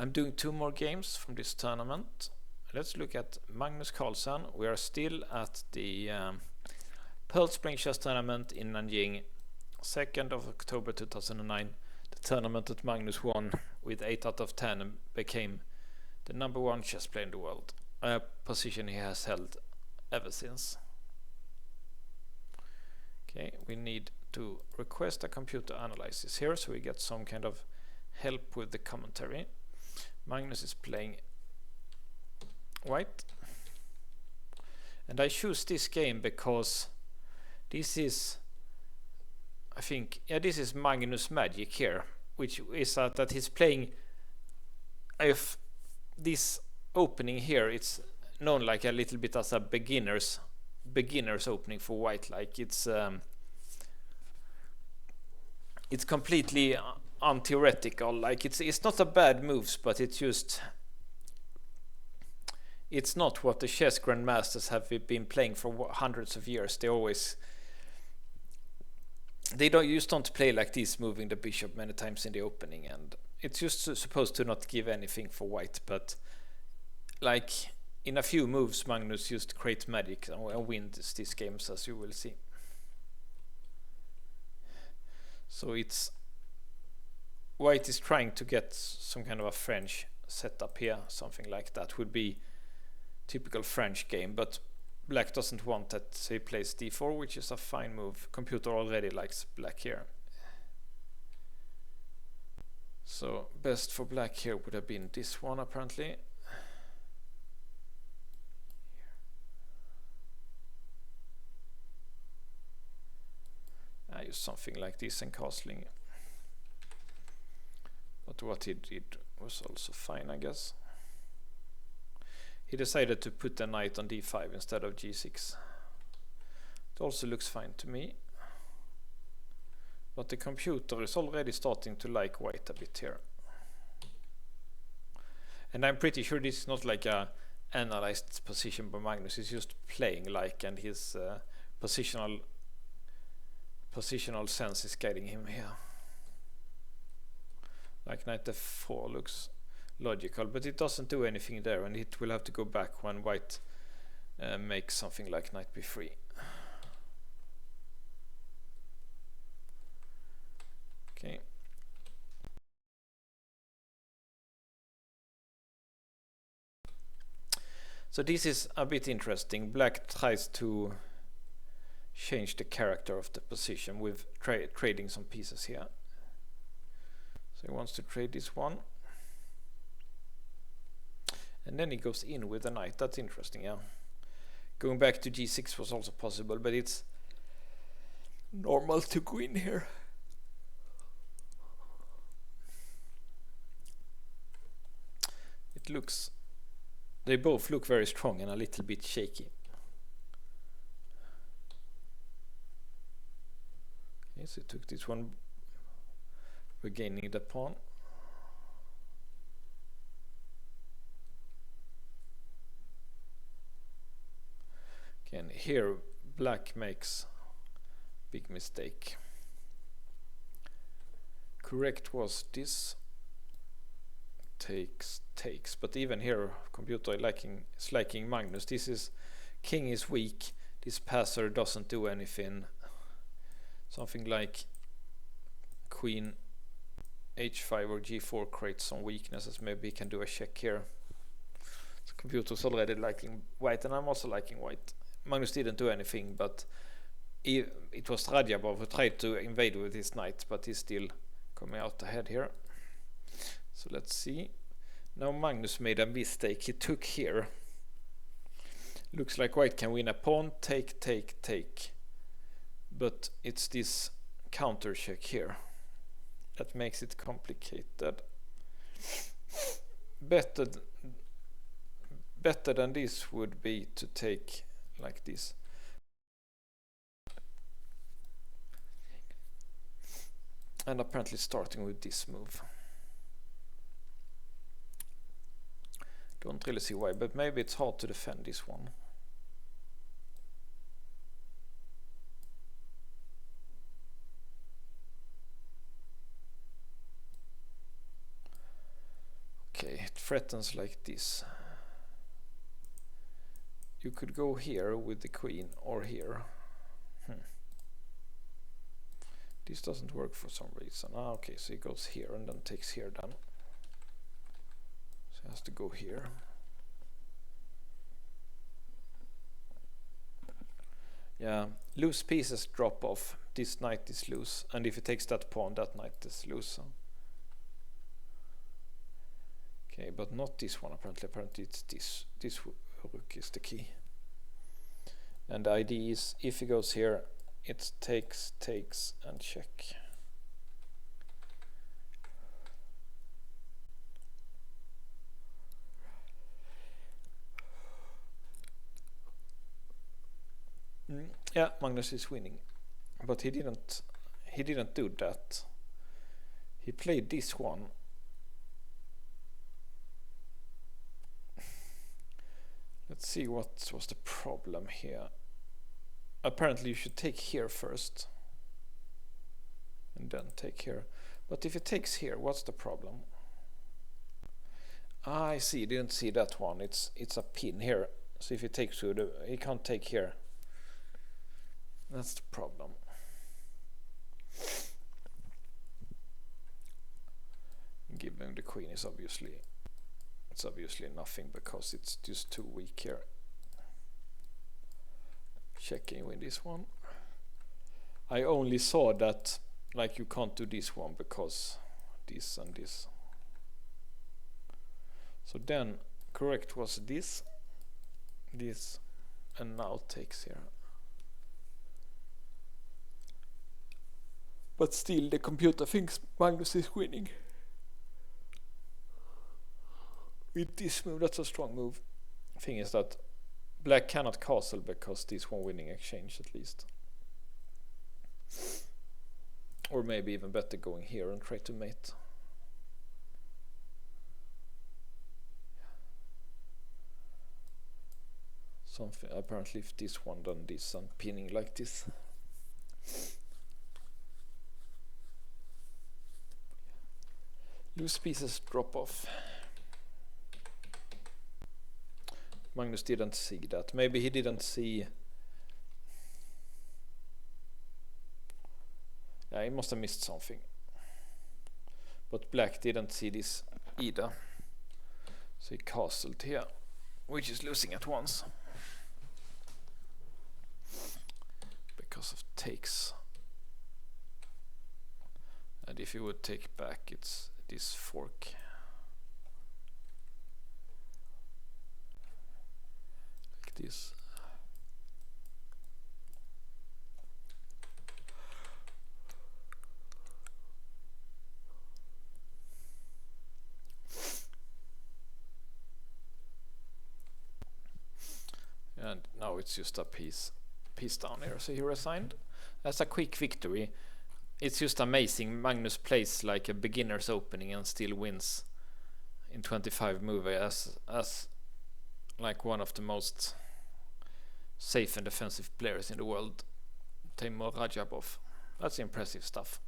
I'm doing 2 more games from this tournament. Let's look at Magnus Carlsen. We are still at the Pearl Spring Chess Tournament in Nanjing, 2nd of October 2009. The tournament that Magnus won with 8 out of 10 and became the #1 chess player in the world, a position he has held ever since. Okay, we need to request a computer analysis here so we get some kind of help with the commentary. Magnus is playing white, and I choose this game because this is, I think, yeah, this is Magnus magic here, which is that he's playing, if this opening here, it's known like a little bit as a beginner's opening for white. Like it's completely untheoretical. Like it's not a bad moves, but it's not what the chess grandmasters have been playing for hundreds of years. They don't play like this, moving the bishop many times in the opening, and it's just supposed to not give anything for white. But like in a few moves, Magnus used great magic and wins these games, as you will see. So it's white is trying to get some kind of a French setup here. Something like that would be typical French game, but black doesn't want that, so he plays d4, which is a fine move. Computer already likes black here. So best for black here would have been this one, apparently. I use something like this and castling. But what he did was also fine, I guess. He decided to put the knight on d5 instead of g6. It also looks fine to me. But the computer is already starting to like white a bit here. And I'm pretty sure this is not like a analyzed position by Magnus. He's just playing like, and his positional sense is guiding him here. Like knight f4 looks logical, but it doesn't do anything there, and it will have to go back when white makes something like knight b3. Okay. So this is a bit interesting. Black tries to change the character of the position with trading some pieces here. So he wants to trade this one. And then he goes in with a knight. That's interesting, yeah. Going back to g6 was also possible, but it's normal to go in here. They both look very strong and a little bit shaky. Okay, so he took this one, regaining the pawn. And here black makes big mistake. Correct was this takes, but even here computer is liking Magnus. This is king is weak, this passer doesn't do anything. Something like queen h5 or g4 creates some weaknesses. Maybe he can do a check here. So computer's already liking white, and I'm also liking white. Magnus didn't do anything, but it was Radjabov who tried to invade with his knight, but he's still coming out ahead here. So let's see. Now Magnus made a mistake. He took here. Looks like white can win a pawn, take. But it's this counter check here that makes it complicated. Better than this would be to take like this. And apparently starting with this move. Don't really see why, but maybe it's hard to defend this one. Okay, it threatens like this. You could go here with the queen or here. This doesn't work for some reason. Okay, so he goes here and then takes here then. So he has to go here. Yeah, loose pieces drop off. This knight is loose, and if he takes that pawn, that knight is loose. Okay, but not this one apparently. Apparently it's this. This rook is the key. And the idea is, if he goes here, it takes, and check. Yeah, Magnus is winning, but he didn't do that. He played this one. Let's see what was the problem here. Apparently you should take here first and then take here. But if it takes here, what's the problem? I see, didn't see that one. It's a pin here. So if he takes through, he can't take here. That's the problem. Giving the queen is obviously nothing because it's just too weak here. Checking with this one. I only saw that like you can't do this one because this and this. So then correct was this, and now takes here. But still the computer thinks Magnus is winning. With this move, that's a strong move. Thing is that black cannot castle because this one winning exchange at least. Or maybe even better going here and try to mate. Something apparently if this one done this and pinning like this. Loose pieces drop off. Magnus didn't see that. Maybe he didn't see. Yeah, he must have missed something. But black didn't see this either. So he castled here, which is losing at once. Because of takes. And if you would take back, it's this fork. Like this. And now it's just a piece down here, so he resigned. That's a quick victory. It's just amazing. Magnus plays like a beginner's opening and still wins in 25 moves as like one of the most safe and defensive players in the world. Teimour Radjabov. That's impressive stuff.